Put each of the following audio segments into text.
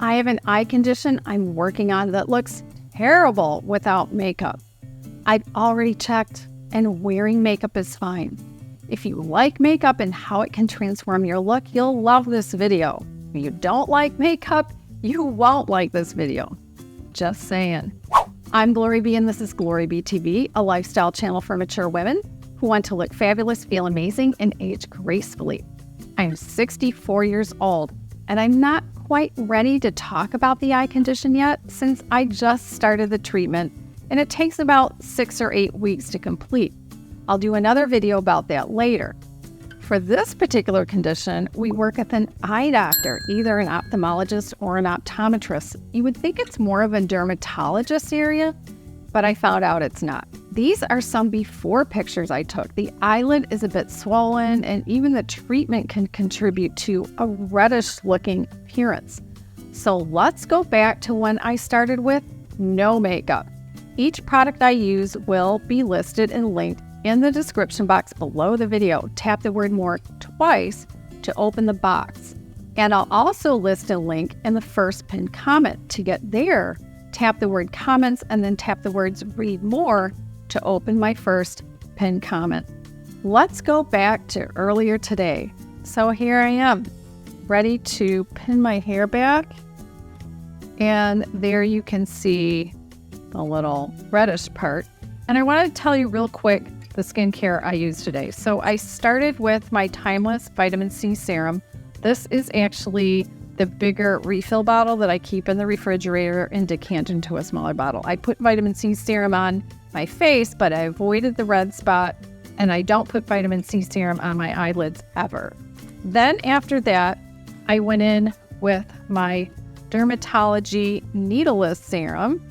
I have an eye condition I'm working on that looks terrible without makeup. I've already checked, and wearing makeup is fine. If you like makeup and how it can transform your look, you'll love this video. If you don't like makeup, you won't like this video. Just saying. I'm GloryB, and this is GloryB-TV, a lifestyle channel for mature women who want to look fabulous, feel amazing, and age gracefully. I'm 64 years old, and I'm not quite ready to talk about the eye condition yet since I just started the treatment, and it takes about 6 or 8 weeks to complete. I'll do another video about that later. For this particular condition, we work with an eye doctor, either an ophthalmologist or an optometrist. You would think it's more of a dermatologist area, but I found out it's not. These are some before pictures I took. The eyelid is a bit swollen, and even the treatment can contribute to a reddish looking appearance. So let's go back to when I started with no makeup. Each product I use will be listed and linked in the description box below the video. Tap the word Mohr twice to open the box. And I'll also list a link in the first pinned comment. To get there, tap the word comments and then tap the words read more to open my first pinned comment. Let's go back to earlier today. So here I am, ready to pin my hair back. And there you can see the little reddish part. And I want to tell you real quick the skincare I use today. So I started with my Timeless Vitamin C Serum. This is actually the bigger refill bottle that I keep in the refrigerator and decant into a smaller bottle. I put vitamin C serum on my face, but I avoided the red spot, and I don't put vitamin C serum on my eyelids ever. Then after that, I went in with my Dermatology Needleless Serum,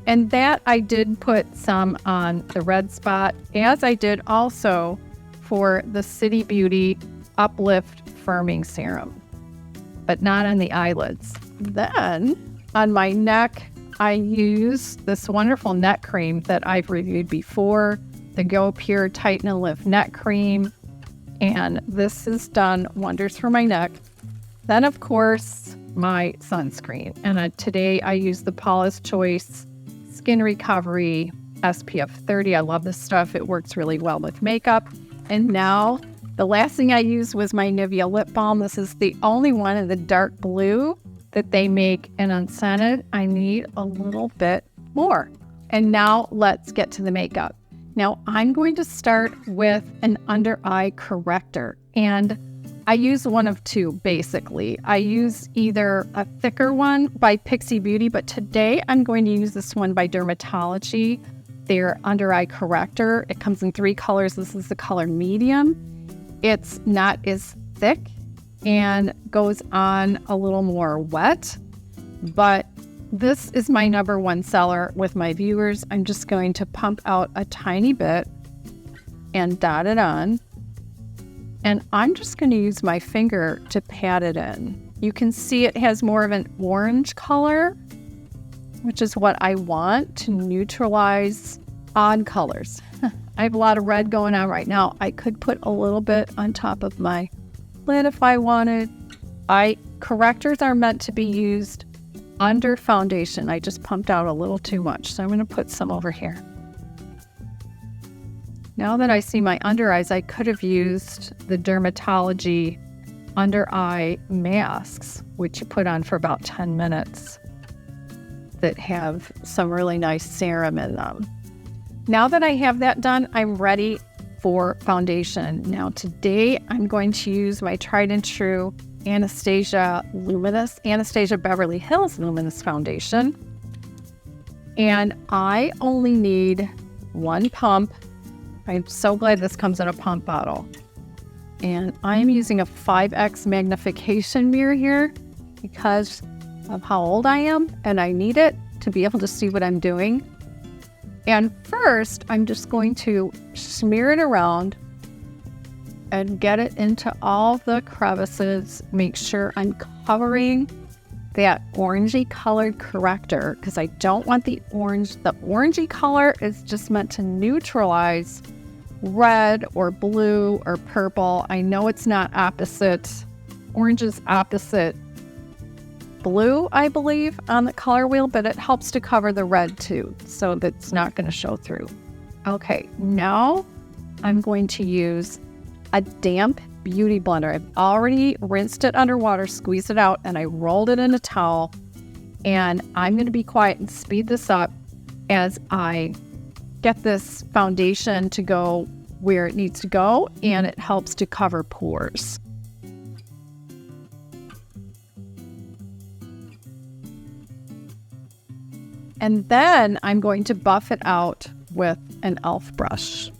and that I did put some on the red spot, as I did also for the City Beauty Uplift Firming Serum, but not on the eyelids. Then on my neck, I use this wonderful neck cream that I've reviewed before, the goPure Tighten and Lift Neck Cream, and this has done wonders for my neck. Then, of course, my sunscreen, and today I use the Paula's Choice Skin Recovery SPF 30. I love this stuff. It works really well with makeup. And now the last thing I used was my Nivea lip balm. This is the only one in the dark blue that they make in unscented. I need a little bit more. And now let's get to the makeup. Now I'm going to start with an under eye corrector, and I use one of two basically. I use either a thicker one by Pixie Beauty, but today I'm going to use this one by Dermatology, their under eye corrector. It comes in 3 colors. This is the color medium. It's not as thick and goes on a little more wet, but this is my #1 seller with my viewers. I'm just going to pump out a tiny bit and dot it on. And I'm just going to use my finger to pat it in. You can see it has more of an orange color, which is what I want to neutralize odd colors. I have a lot of red going on right now. I could put a little bit on top of my lid if I wanted. Correctors are meant to be used under foundation. I just pumped out a little too much, so I'm going to put some over here. Now that I see my under eyes, I could have used the Dermatology under eye masks, which you put on for about 10 minutes, that have some really nice serum in them. Now that I have that done, I'm ready for foundation. Now today I'm going to use my tried and true Anastasia Beverly Hills Luminous Foundation. And I only need 1 pump. I'm so glad this comes in a pump bottle. And I'm using a 5x magnification mirror here because of how old I am, and I need it to be able to see what I'm doing. And first, I'm just going to smear it around and get it into all the crevices. Make sure I'm covering that orangey colored corrector because I don't want the orange. The orangey color is just meant to neutralize red or blue or purple. I know it's not opposite. Orange is opposite blue, I believe, on the color wheel, but it helps to cover the red too, so that's not going to show through. Okay, now I'm going to use a damp beauty blender. I've already rinsed it underwater, squeezed it out, and I rolled it in a towel. And I'm going to be quiet and speed this up as I get this foundation to go where it needs to go, and it helps to cover pores. And then I'm going to buff it out with an e.l.f. brush.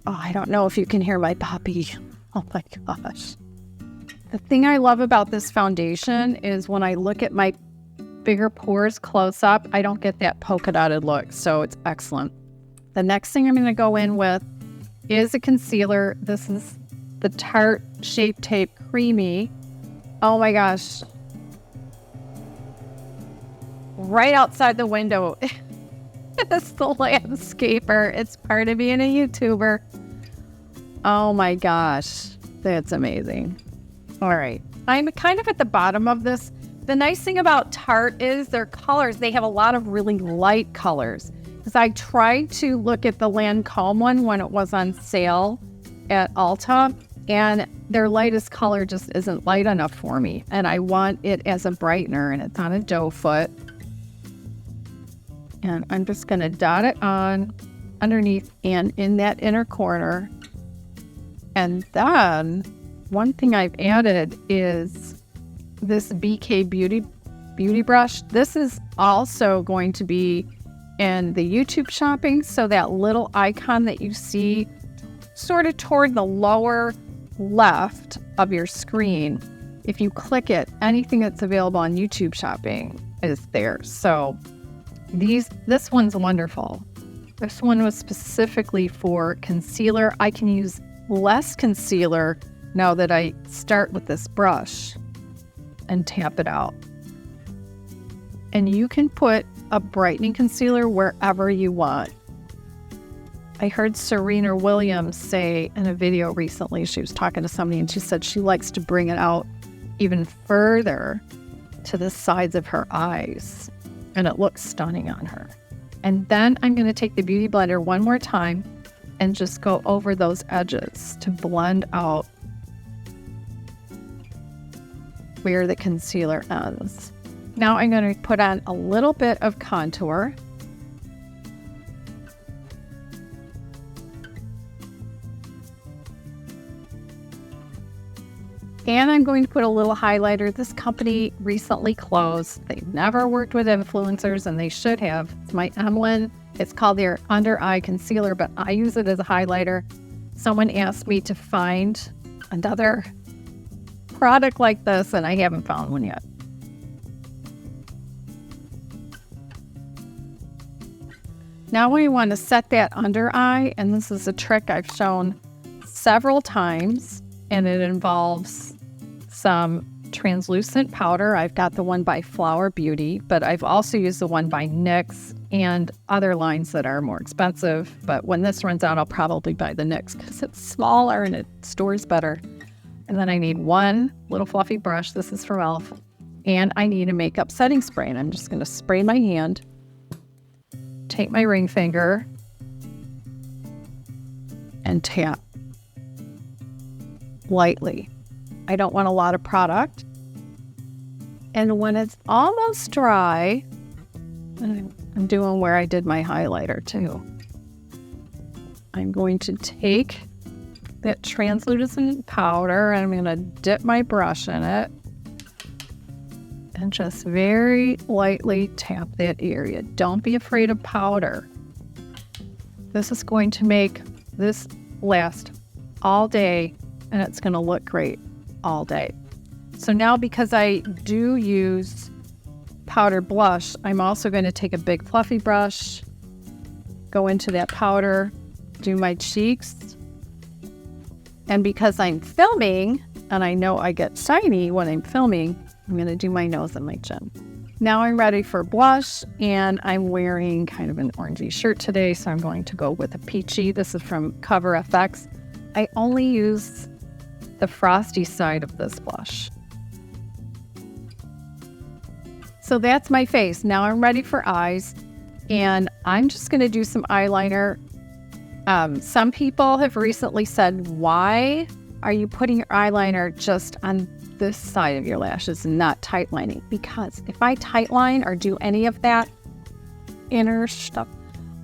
Oh, I don't know if you can hear my puppy. Oh my gosh. The thing I love about this foundation is when I look at my bigger pores close up, I don't get that polka dotted look, so it's excellent. The next thing I'm going to go in with is a concealer. This is the Tarte Shape Tape Creamy. Oh my gosh. Right outside the window is the landscaper. It's part of being a YouTuber. Oh my gosh, that's amazing. All right, I'm kind of at the bottom of this. The nice thing about Tarte is their colors. They have a lot of really light colors. Because I tried to look at the Lancome one when it was on sale at Ulta, and their lightest color just isn't light enough for me. And I want it as a brightener, and it's on a doe foot. And I'm just going to dot it on underneath and in that inner corner. And then one thing I've added is this BK Beauty brush. This is also going to be in the YouTube shopping. So that little icon that you see sort of toward the lower left of your screen, if you click it, anything that's available on YouTube shopping is there. So this one's wonderful. This one was specifically for concealer. I can use less concealer now that I start with this brush and tap it out. And you can put a brightening concealer wherever you want. I heard Serena Williams say in a video recently, she was talking to somebody and she said she likes to bring it out even further to the sides of her eyes. And it looks stunning on her. And then I'm going to take the Beauty Blender one more time and just go over those edges to blend out where the concealer ends. Now I'm going to put on a little bit of contour. And I'm going to put a little highlighter. This company recently closed. They've never worked with influencers, and they should have. It's my Emlin. It's called their Under Eye Concealer, but I use it as a highlighter. Someone asked me to find another product like this, and I haven't found one yet. Now we want to set that under eye, and this is a trick I've shown several times, and it involves some translucent powder. I've got the one by Flower Beauty, but I've also used the one by NYX and other lines that are more expensive. But when this runs out, I'll probably buy the NYX because it's smaller and it stores better. And then I need one little fluffy brush. This is from e.l.f. And I need a makeup setting spray. And I'm just going to spray my hand, take my ring finger, and tap lightly. I don't want a lot of product. And when it's almost dry, I'm doing where I did my highlighter too. I'm going to take that translucent powder and I'm going to dip my brush in it and just very lightly tap that area. Don't be afraid of powder. This is going to make this last all day, and it's going to look great all day. So now, because I do use powder blush, I'm also going to take a big fluffy brush, go into that powder, do my cheeks. And because I'm filming, and I know I get shiny when I'm filming, I'm going to do my nose and my chin. Now I'm ready for blush, and I'm wearing kind of an orangey shirt today, so I'm going to go with a peachy. This is from Cover FX. I only use the frosty side of this blush. So that's my face. Now I'm ready for eyes, and I'm just going to do some eyeliner. Some people have recently said, why are you putting your eyeliner just on this side of your lashes and not tight lining? Because if I tight line or do any of that inner stuff,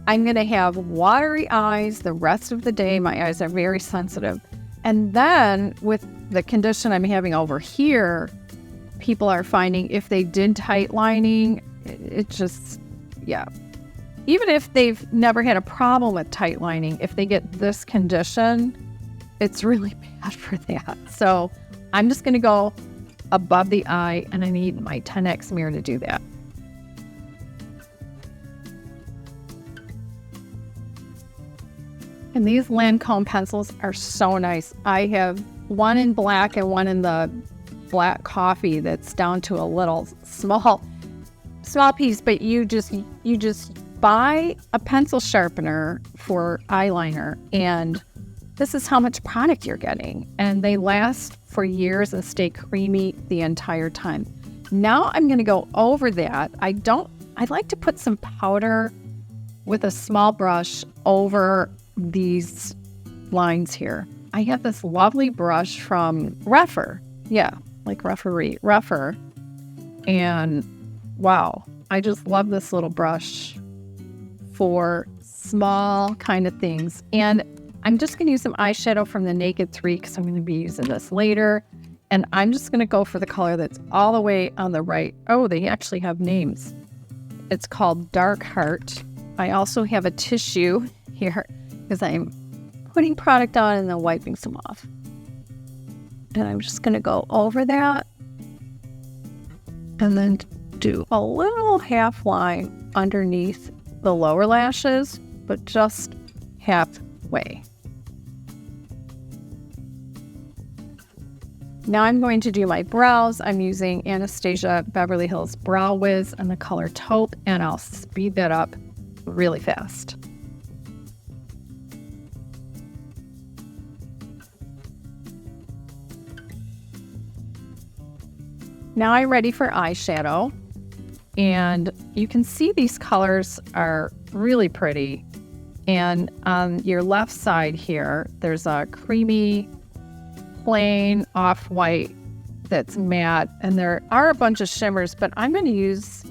I'm going to have watery eyes the rest of the day. My eyes are very sensitive. And then with the condition I'm having over here, people are finding if they did tight lining, it just, yeah. Even if they've never had a problem with tight lining, if they get this condition, it's really bad for that. So I'm just going to go above the eye, and I need my 10X mirror to do that. And these Lancome pencils are so nice. I have one in black and one in the black coffee that's down to a little small piece, but you just buy a pencil sharpener for eyeliner, and this is how much product you're getting, and they last for years and stay creamy the entire time. Now I'm going to go over that. I'd like to put some powder with a small brush over these lines here. I have this lovely brush from Rougher. Yeah, like Rougher. And wow, I just love this little brush for small kind of things. And I'm just going to use some eyeshadow from the Naked 3 because I'm going to be using this later. And I'm just going to go for the color that's all the way on the right. Oh, they actually have names. It's called Dark Heart. I also have a tissue here because I'm putting product on and then wiping some off. And I'm just going to go over that and then do a little half line underneath the lower lashes, but just halfway. Now I'm going to do my brows. I'm using Anastasia Beverly Hills Brow Wiz in the color Taupe, and I'll speed that up really fast. Now I'm ready for eyeshadow, and you can see these colors are really pretty. And on your left side here, there's a creamy, plain off-white that's matte, and there are a bunch of shimmers, but I'm going to use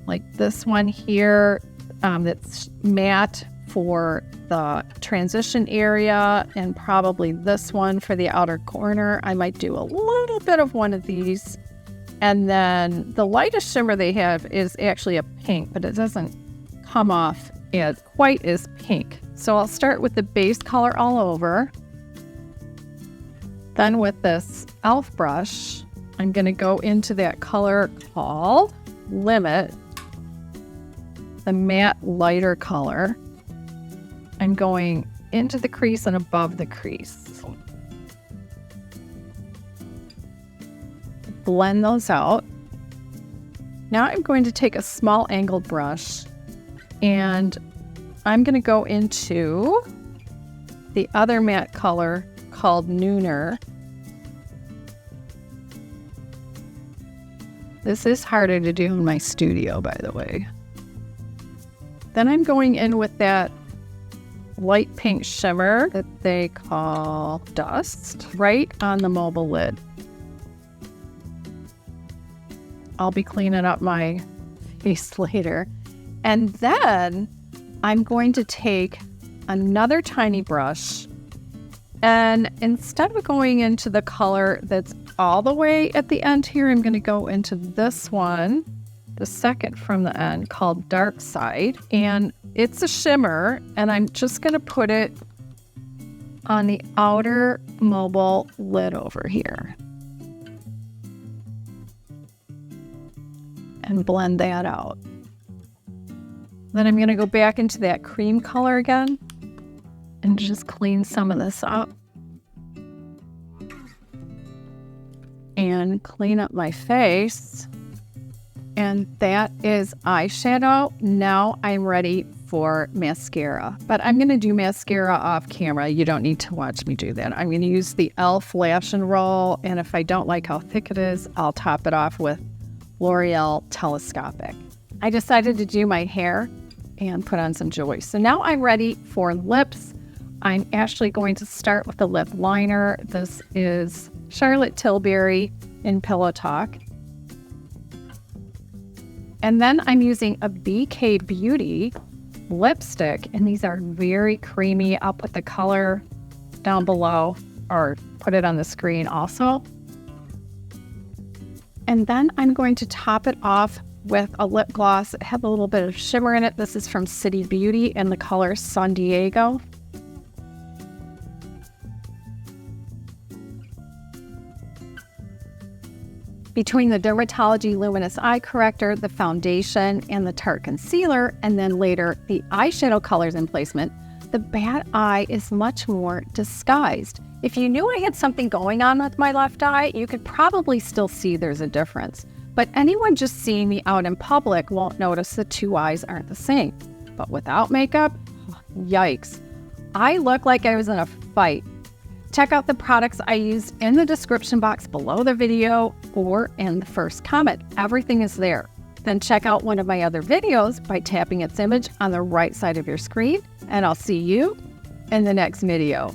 like this one here that's matte for the transition area, and probably this one for the outer corner. I might do a little bit of one of these. And then the lightest shimmer they have is actually a pink, but it doesn't come off as quite as pink. So I'll start with the base color all over. Then with this e.l.f. brush, I'm going to go into that color called Limit, the matte lighter color. I'm going into the crease and above the crease. Blend those out. Now I'm going to take a small angled brush, and I'm going to go into the other matte color called Nooner. This is harder to do in my studio, by the way. Then I'm going in with that light pink shimmer that they call Dust right on the mobile lid. I'll be cleaning up my face later. And then I'm going to take another tiny brush, and instead of going into the color that's all the way at the end here, I'm going to go into this one, the second from the end, called Dark Side. And it's a shimmer, and I'm just going to put it on the outer mobile lid over here. And blend that out. Then I'm going to go back into that cream color again and just clean some of this up. And clean up my face. And that is eyeshadow. Now I'm ready for mascara. But I'm going to do mascara off camera. You don't need to watch me do that. I'm going to use the e.l.f. Lash and Roll. And if I don't like how thick it is, I'll top it off with L'Oreal Telescopic. I decided to do my hair and put on some jewelry. So now I'm ready for lips. I'm actually going to start with the lip liner. This is Charlotte Tilbury in Pillow Talk. And then I'm using a BK Beauty lipstick, and these are very creamy. I'll put the color down below or put it on the screen also. And then I'm going to top it off with a lip gloss. It has a little bit of shimmer in it. This is from City Beauty and the color San Diego. Between the Dermatology Luminous Eye Corrector, the foundation, and the Tarte Concealer, and then later the eyeshadow colors and placement, the bad eye is much more disguised. If you knew I had something going on with my left eye, you could probably still see there's a difference. But anyone just seeing me out in public won't notice the two eyes aren't the same. But without makeup, yikes. I look like I was in a fight. Check out the products I used in the description box below the video or in the first comment. Everything is there. Then check out one of my other videos by tapping its image on the right side of your screen, and I'll see you in the next video.